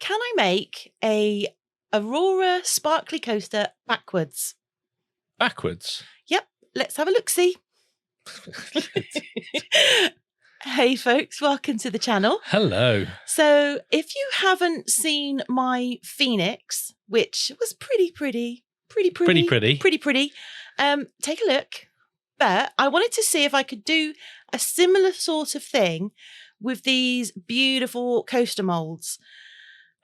can I make a Aurora sparkly coaster backwards? Backwards? Yep, let's have a look-see. Hey folks, welcome to the channel. Hello. So if you haven't seen my Phoenix, which was pretty, take a look. But I wanted to see if I could do a similar sort of thing with these beautiful coaster molds.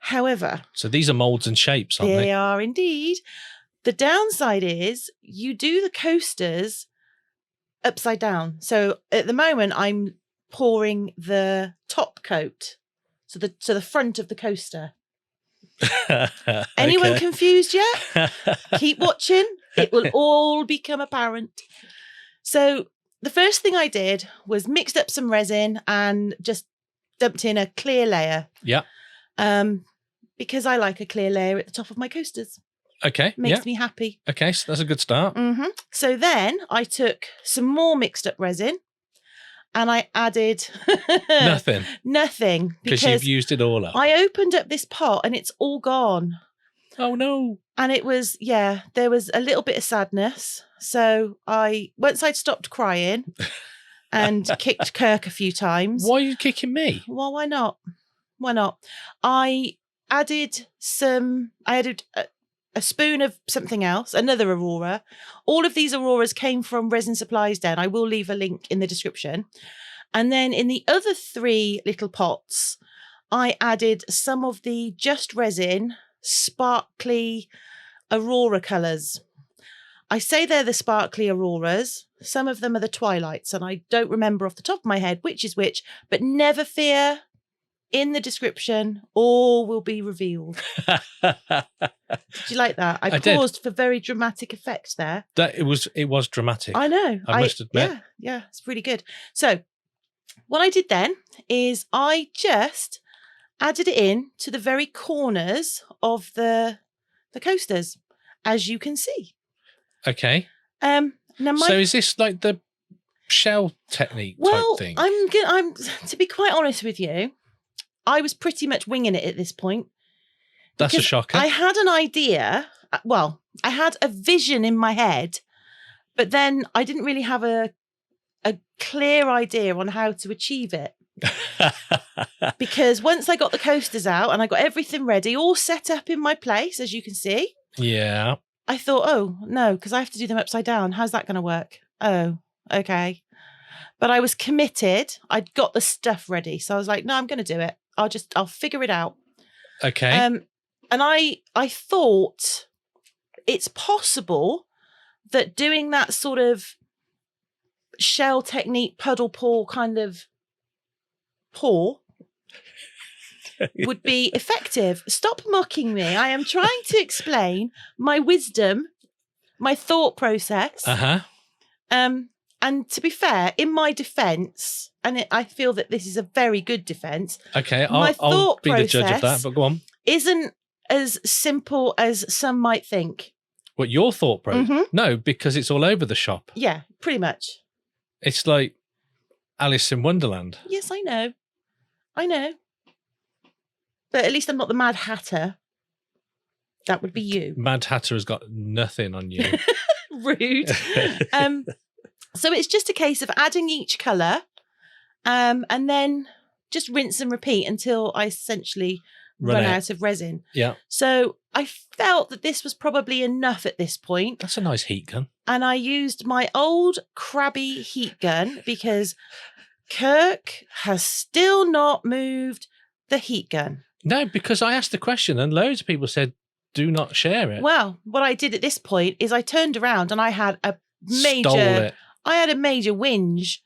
However, so these are molds and shapes, aren't they? They are indeed. The downside is you do the coasters upside down. So at the moment, I'm pouring the top coat, so the front of the coaster. Anyone confused yet? Keep watching. It will all become apparent. So the first thing I did was mixed up some resin and just dumped in a clear layer. Yeah. Because I like a clear layer at the top of my coasters. Okay. Makes me happy. Okay, so that's a good start. So then I took some more mixed up resin and I added nothing because you've used it all up. I opened up this pot and it's all gone. Oh no. And it was, there was a little bit of sadness. So once I'd stopped crying and kicked Kirk a few times. Why are you kicking me? Well, why not? Why not? I added a spoon of something else, another Aurora. All of these Auroras came from Resin Supplies Den. I will leave a link in the description. And then in the other 3 little pots, I added some of the Just Resin sparkly Aurora colours. I say they're the sparkly Auroras. Some of them are the Twilights, and I don't remember off the top of my head which is which, but never fear. In the description, all will be revealed. Did you like that? I paused for very dramatic effect there. It was dramatic. I know. I must admit. Yeah, it's pretty good. So what I did then is I just added it in to the very corners of the coasters, as you can see. Okay. Now so is this like the shell technique type thing? I'm to be quite honest with you, I was pretty much winging it at this point. That's a shocker. I had an idea. Well, I had a vision in my head, but then I didn't really have a clear idea on how to achieve it. Because once I got the coasters out and I got everything ready, all set up in my place, as you can see. Yeah. I thought, oh, no, because I have to do them upside down. How's that going to work? Oh, okay. But I was committed. I'd got the stuff ready. So I was like, no, I'm going to do it. I'll figure it out. Okay. And I thought it's possible that doing that sort of shell technique, puddle pour kind of pour would be effective. Stop mocking me. I am trying to explain my wisdom, my thought process. And to be fair, in my defence, and I feel that this is a very good defence. Okay, I'll be the judge of that, but go on. Isn't as simple as some might think. What, your thought process? No, because it's all over the shop. Yeah, pretty much. It's like Alice in Wonderland. Yes, I know. I know. But at least I'm not the Mad Hatter. That would be you. Mad Hatter has got nothing on you. Rude. So it's just a case of adding each colour and then just rinse and repeat until I essentially run out of resin. Yeah. So I felt that this was probably enough at this point. That's a nice heat gun. And I used my old crabby heat gun because Kirk has still not moved the heat gun. No, because I asked the question and loads of people said, do not share it. Well, what I did at this point is I turned around and I had a major... Stole it. I had a major whinge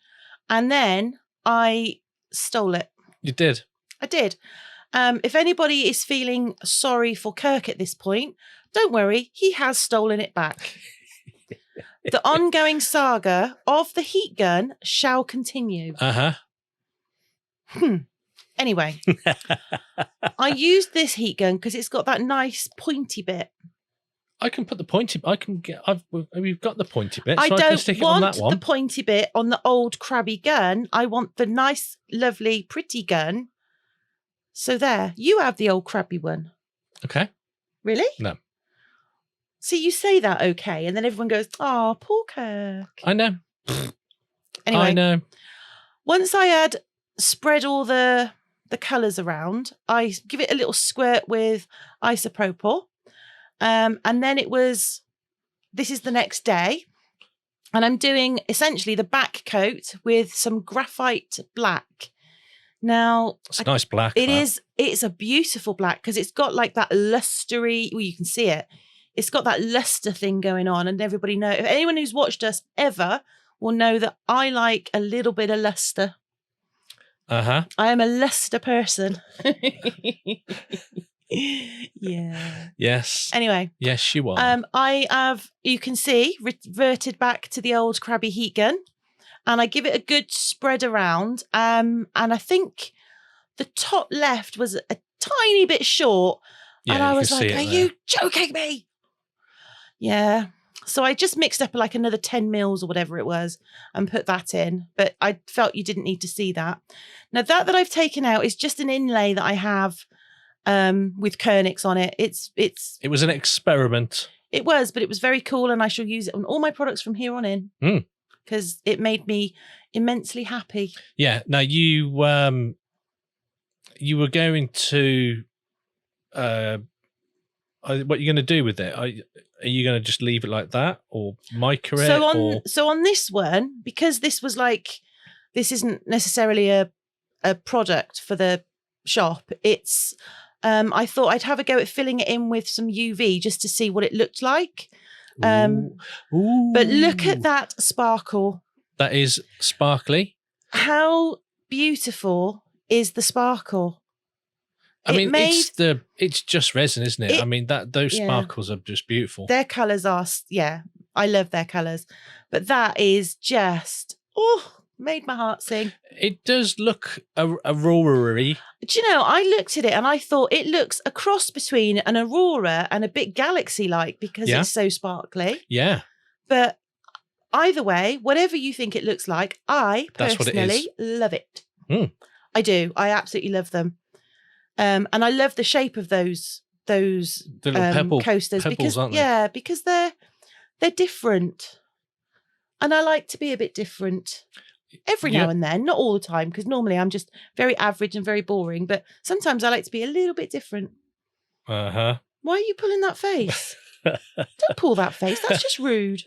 and then I stole it. You did? I did. If anybody is feeling sorry for Kirk at this point, don't worry, he has stolen it back. The ongoing saga of the heat gun shall continue. Anyway, I used this heat gun because it's got that nice pointy bit. I can put the pointy. We've got the pointy bit. I so don't I can stick it on that one. The pointy bit on the old crabby gun. I want the nice, lovely, pretty gun So there, you have the old crabby one. Okay. Really? No. See, you say that okay, and then everyone goes, "Oh, poor Kirk." I know. Anyway, I know. once I had spread all the colours around, I give it a little squirt with isopropyl. And then this is the next day. And I'm doing essentially the back coat with some graphite black. Now, It's a nice black. It's a beautiful black because it's got like that lustery, well, you can see it. It's got that luster thing going on. And everybody knows, if anyone who's watched us ever will know that I like a little bit of luster. Uh-huh. I am a luster person. Yeah. Yes. Anyway. Yes, you are. I have, you can see, reverted back to the old crabby heat gun. And I give it a good spread around. And I think the top left was a tiny bit short. Yeah, and I you was can like, see it are there. you joking me? Yeah. So I just mixed up like another 10 mils or whatever it was and put that in. But I felt you didn't need to see that. Now that I've taken out is just an inlay that I have with Kirnix on it. It was an experiment. It was, but it was very cool, and I shall use it on all my products from here on in because it made me immensely happy. Yeah. Now you were going to what are you going to do with it? Are you going to just leave it like that or micro it? So on this one, because this isn't necessarily a product for the shop. It's I thought I'd have a go at filling it in with some UV just to see what it looked like. Ooh. But look at that sparkle. That is sparkly. How beautiful is the sparkle? I mean, it's just resin, isn't it? I mean, those sparkles are just beautiful. Their colours are, I love their colours. But that is just, made my heart sing. It does look aurora-y. Do you know, I looked at it and I thought it looks a cross between an aurora and a bit galaxy-like because it's so sparkly. Yeah. But either way, whatever you think it looks like, I personally love it. I do. I absolutely love them. And I love the shape of those little coasters pebbles, aren't they? Yeah, because they're different. And I like to be a bit different every now and then, not all the time, because normally I'm just very average and very boring, but sometimes I like to be a little bit different. Uh-huh. Why are you pulling that face? Don't pull that face. That's just rude.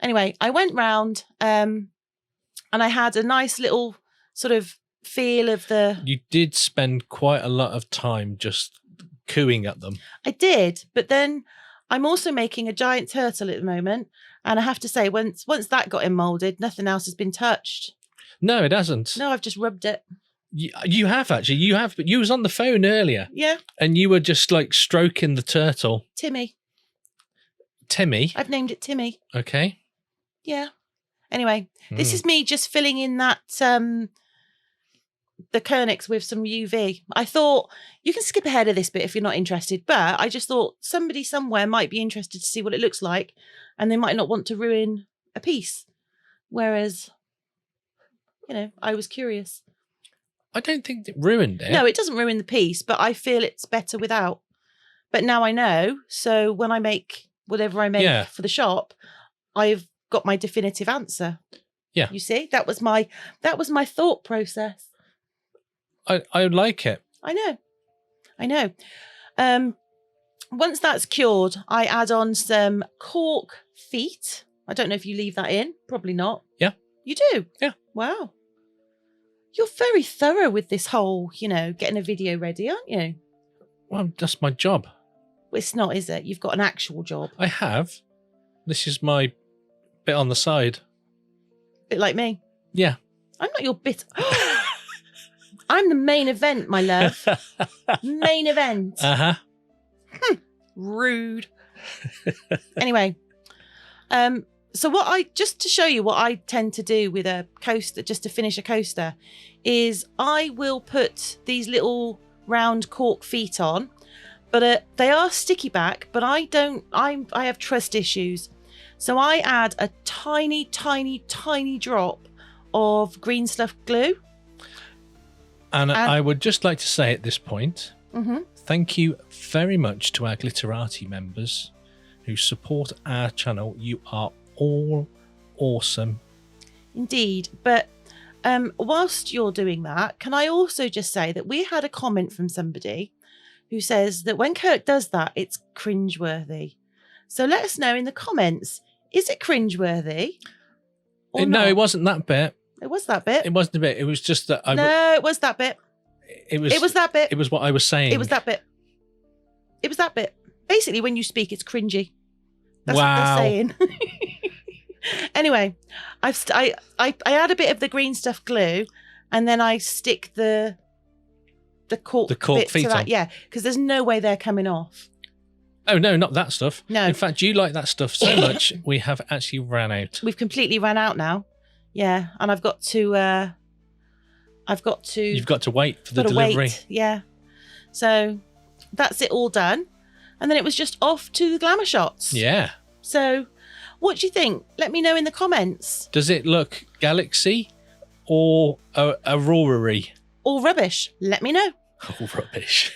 Anyway, I went round and I had a nice little sort of feel of the... You did spend quite a lot of time just cooing at them. I did, but then I'm also making a giant turtle at the moment, and I have to say, once that got molded, nothing else has been touched. No, it hasn't. No, I've just rubbed it. You have actually. You have, but you was on the phone earlier. Yeah. And you were just like stroking the turtle. Timmy. I've named it Timmy. Okay. Yeah. Anyway, this is me just filling in that the Kirnix with some UV. I thought you can skip ahead of this bit if you're not interested, but I just thought somebody somewhere might be interested to see what it looks like, and they might not want to ruin a piece. Whereas, I was curious. I don't think it ruined it. No, it doesn't ruin the piece, but I feel it's better without. But now I know, so when I make whatever I make for the shop, I've got my definitive answer. Yeah. You see, that was my thought process. I like it. I know. Once that's cured, I add on some Cork feet. I don't know if you leave that in. Probably not. Yeah. You do? Yeah. Wow. You're very thorough with this whole, getting a video ready, aren't you? Well, that's my job. Well, it's not, is it? You've got an actual job. I have. This is my bit on the side. Bit like me. Yeah. I'm not your bit. I'm the main event, my love. Main event. Uh-huh. Rude. Anyway, so just to show you what I tend to do with a coaster, just to finish a coaster, is I will put these little round cork feet on, but they are sticky back, but I have trust issues. So I add a tiny, tiny, tiny drop of green stuff glue. And I would just like to say at this point, thank you very much to our Glitterati members who support our channel. You are all awesome. Indeed. But whilst you're doing that, can I also just say that we had a comment from somebody who says that when Kirk does that, it's cringeworthy. So let us know in the comments, is it cringeworthy? No, it wasn't that bit. It was that bit. It wasn't a bit. It was just that No, it was that bit. It was that bit. It was what I was saying. It was that bit. It was that bit. Basically, when you speak, it's cringy. That's wow. what they're saying. Anyway, I add a bit of the green stuff glue, and then I stick the cork bit feet to that. on. Yeah, because there's no way they're coming off. Oh no, not that stuff. No. In fact, you like that stuff so much, we have actually ran out. We've completely ran out now. Yeah, and I've got to. You've got to wait for the delivery. Wait. Yeah. So that's it all done, and then it was just off to the glamour shots. Yeah. So, what do you think? Let me know in the comments. Does it look galaxy or aurora-y? All rubbish. Let me know. Oh, rubbish.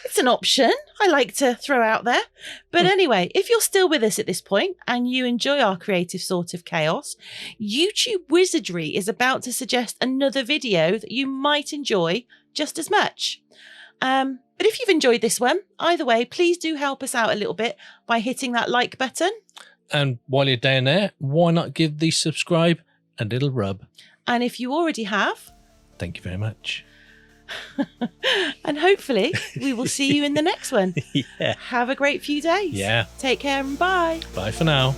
It's an option I like to throw out there. But anyway, if you're still with us at this point and you enjoy our creative sort of chaos, YouTube Wizardry is about to suggest another video that you might enjoy just as much. But if you've enjoyed this one, either way, please do help us out a little bit by hitting that like button. And while you're down there, why not give the subscribe a little rub? And if you already have, thank you very much. And hopefully we will see you in the next one. Yeah. Have a great few days. Yeah. Take care and bye. Bye for now.